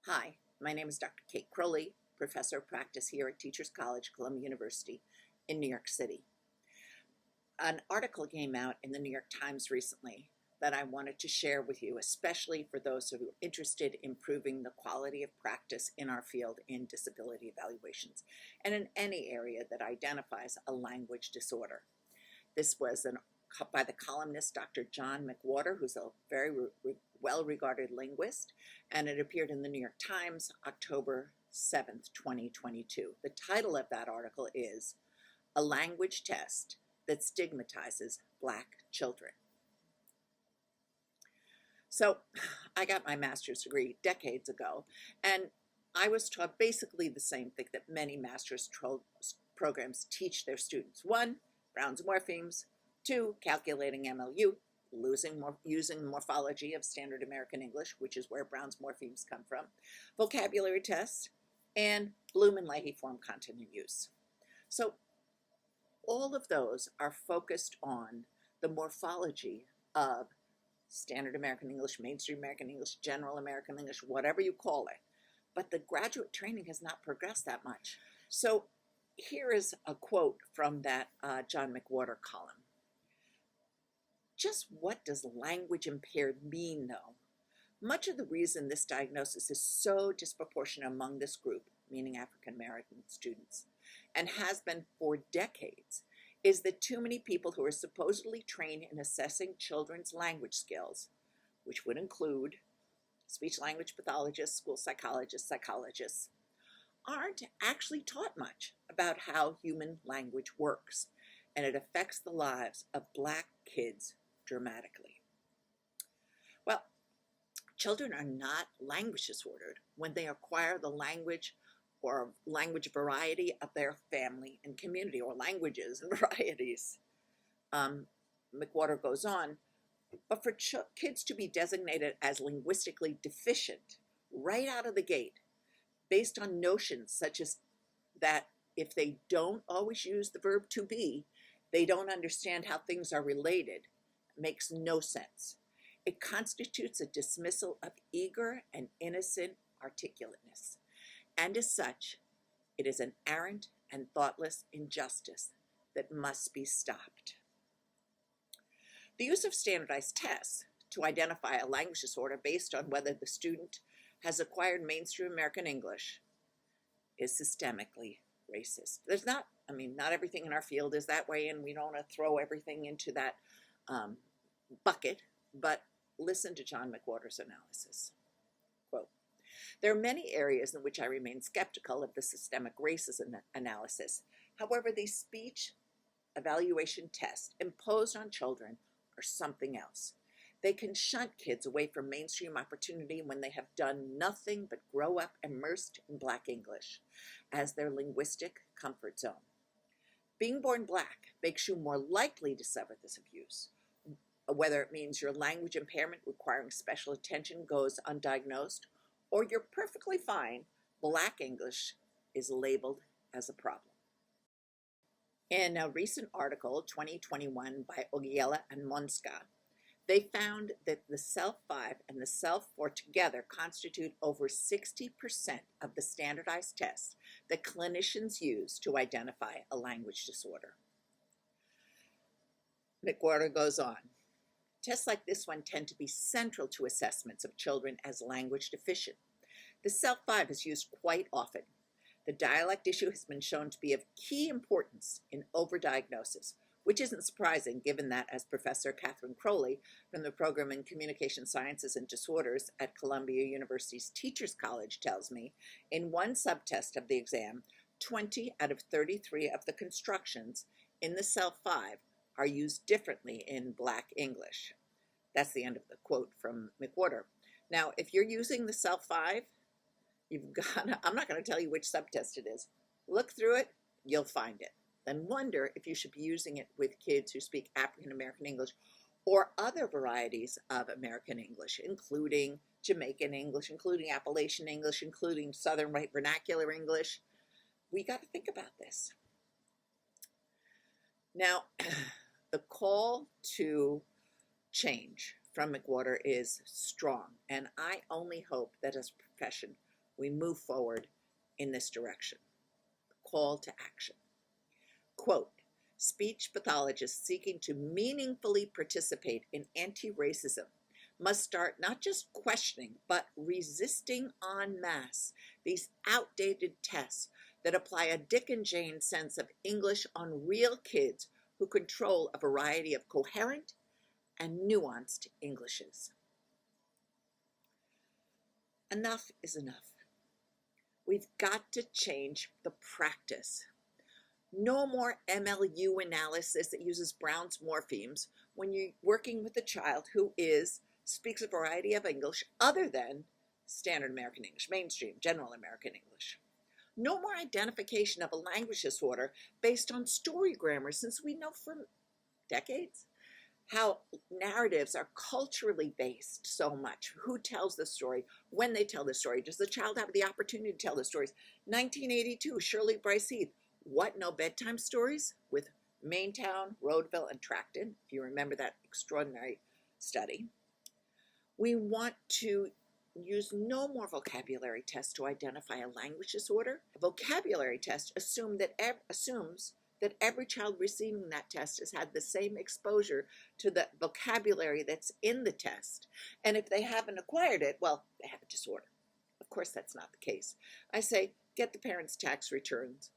Hi, my name is Dr. Kate Crowley, Professor of Practice here at Teachers College, Columbia University in New York City. An article came out in the New York Times recently that I wanted to share with you, especially for those who are interested in improving the quality of practice in our field in disability evaluations and in any area that identifies a language disorder. This was by the columnist Dr. John McWhorter, who's a very well-regarded linguist, and it appeared in the New York Times, October 7th, 2022. The title of that article is "A Language Test That Stigmatizes Black Children." So I got my master's degree decades ago, and I was taught basically the same thing that many master's programs teach their students. 1, Brown's morphemes. 2, calculating MLU, using morphology of standard American English, which is where Brown's morphemes come from, vocabulary tests, and Bloom and Leahy form content and use. So all of those are focused on the morphology of standard American English, mainstream American English, general American English, whatever you call it. But the graduate training has not progressed that much. So here is a quote from that John McWhorter column. Just what does language impaired mean, though? Much of the reason this diagnosis is so disproportionate among this group, meaning African American students, and has been for decades, is that too many people who are supposedly trained in assessing children's language skills, which would include speech language pathologists, school psychologists, aren't actually taught much about how human language works, and it affects the lives of Black kids dramatically. Well, children are not language disordered when they acquire the language or language variety of their family and community, or languages and varieties. McWhorter goes on, but for kids to be designated as linguistically deficient right out of the gate, based on notions such as that if they don't always use the verb to be, they don't understand how things are related, makes no sense. It constitutes a dismissal of eager and innocent articulateness, and as such, it is an arrant and thoughtless injustice that must be stopped. The use of standardized tests to identify a language disorder based on whether the student has acquired mainstream American English is systemically racist. Not everything in our field is that way, and we don't want to throw everything into that bucket, but listen to John McWhorter's analysis. Quote, "There are many areas in which I remain skeptical of the systemic racism analysis. However, these speech evaluation tests imposed on children are something else. They can shunt kids away from mainstream opportunity when they have done nothing but grow up immersed in Black English as their linguistic comfort zone. Being born Black makes you more likely to suffer this abuse, whether it means your language impairment requiring special attention goes undiagnosed, or you're perfectly fine, Black English is labeled as a problem." In a recent article, 2021, by Ogiela and Monska, they found that the SELF-5 and the SELF-4 together constitute over 60% of the standardized tests that clinicians use to identify a language disorder. McWhorter goes on, "Tests like this one tend to be central to assessments of children as language deficient. The SELF-5 is used quite often. The dialect issue has been shown to be of key importance in overdiagnosis, which isn't surprising given that, as Professor Catherine Crowley from the program in Communication Sciences and Disorders at Columbia University's Teachers College tells me, in one subtest of the exam, 20 out of 33 of the constructions in the SELF-5 are used differently in Black English." That's the end of the quote from McWhorter. Now, if you're using the SELF-5, I'm not going to tell you which subtest it is. Look through it, you'll find it. Then wonder if you should be using it with kids who speak African American English or other varieties of American English, including Jamaican English, including Appalachian English, including Southern White Vernacular English. We got to think about this. Now, the call to change from McWhorter is strong, and I only hope that as a profession we move forward in this direction. Call to action. Quote, speech pathologists seeking to meaningfully participate in anti-racism must start not just questioning, but resisting en masse these outdated tests that apply a Dick and Jane sense of English on real kids who control a variety of coherent and nuanced Englishes. Enough is enough. We've got to change the practice. No more MLU analysis that uses Brown's morphemes when you're working with a child who speaks a variety of English other than standard American English, mainstream, general American English. No more identification of a language disorder based on story grammar, since we know from decades how narratives are culturally based so much. Who tells the story, when they tell the story. Does the child have the opportunity to tell the stories? 1982, Shirley Bryce Heath, What, No Bedtime Stories? With Maintown, Rodeville, and Tracton, if you remember that extraordinary study. We want to use no more vocabulary tests to identify a language disorder. A vocabulary test assumes that every child receiving that test has had the same exposure to the vocabulary that's in the test. And if they haven't acquired it, well, they have a disorder. Of course, that's not the case. I say, get the parents' tax returns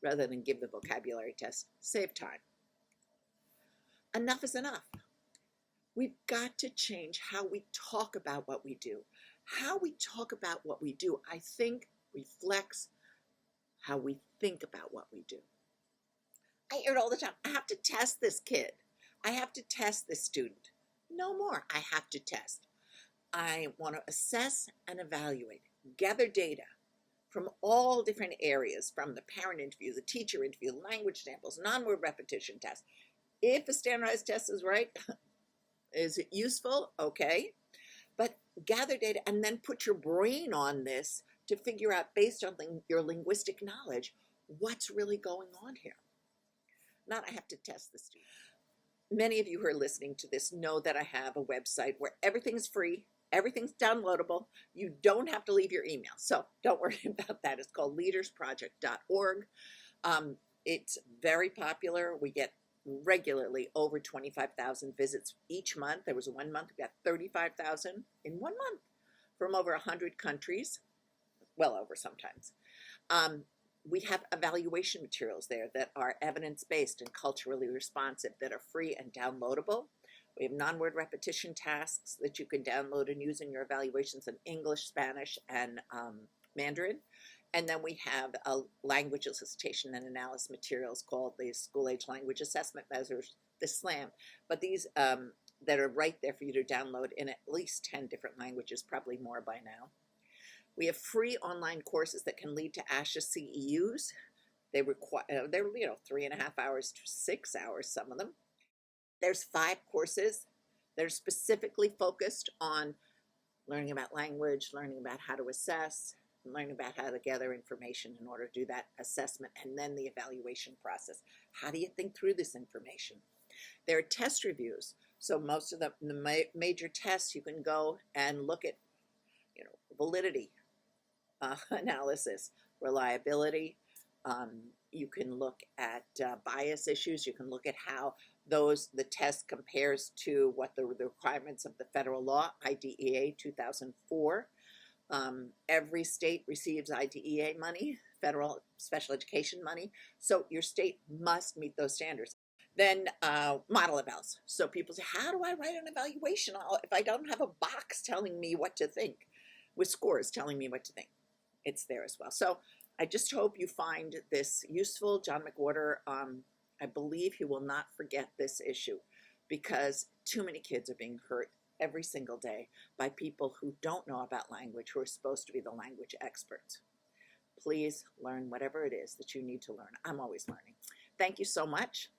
rather than give the vocabulary test. Save time. Enough is enough. We've got to change how we talk about what we do. How we talk about what we do, I think, reflects how we think about what we do. I hear it all the time. I have to test this kid. I have to test this student. No more. I have to test. I want to assess and evaluate, gather data from all different areas, from the parent interview, the teacher interview, language samples, non-word repetition tests. If a standardized test is right, is it useful? Okay. But gather data and then put your brain on this to figure out, based on your linguistic knowledge, what's really going on here. Not I have to test the student. Many of you who are listening to this know that I have a website where everything's free, everything's downloadable. You don't have to leave your email, so don't worry about that. It's called leadersproject.org. It's very popular. We get regularly over 25,000 visits each month. There was 1 month we got 35,000 in 1 month from over 100 countries, well over sometimes. We have evaluation materials there that are evidence-based and culturally responsive, that are free and downloadable. We have non-word repetition tasks that you can download and use in your evaluations in English, Spanish, and Mandarin. And then we have a language elicitation and analysis materials called the School Age Language Assessment Measures, the SLAM. But these that are right there for you to download in at least 10 different languages, probably more by now. We have free online courses that can lead to ASHA CEUs. They require, they're 3.5 hours to 6 hours, some of them. There's 5 courses that are specifically focused on learning about language, learning about how to assess, and learning about how to gather information in order to do that assessment, and then the evaluation process. How do you think through this information? There are test reviews. So most of the major tests, you can go and look at, validity analysis, reliability. You can look at bias issues. You can look at how the test compares to what the requirements of the federal law, IDEA 2004. Every state receives IDEA money, federal special education money, so your state must meet those standards. Then model evals. So people say, how do I write an evaluation if I don't have a box telling me what to think, with scores telling me what to think? It's there as well. So I just hope you find this useful. John McWhorter, I believe he will not forget this issue, because too many kids are being hurt every single day by people who don't know about language, who are supposed to be the language experts. Please learn whatever it is that you need to learn. I'm always learning. Thank you so much.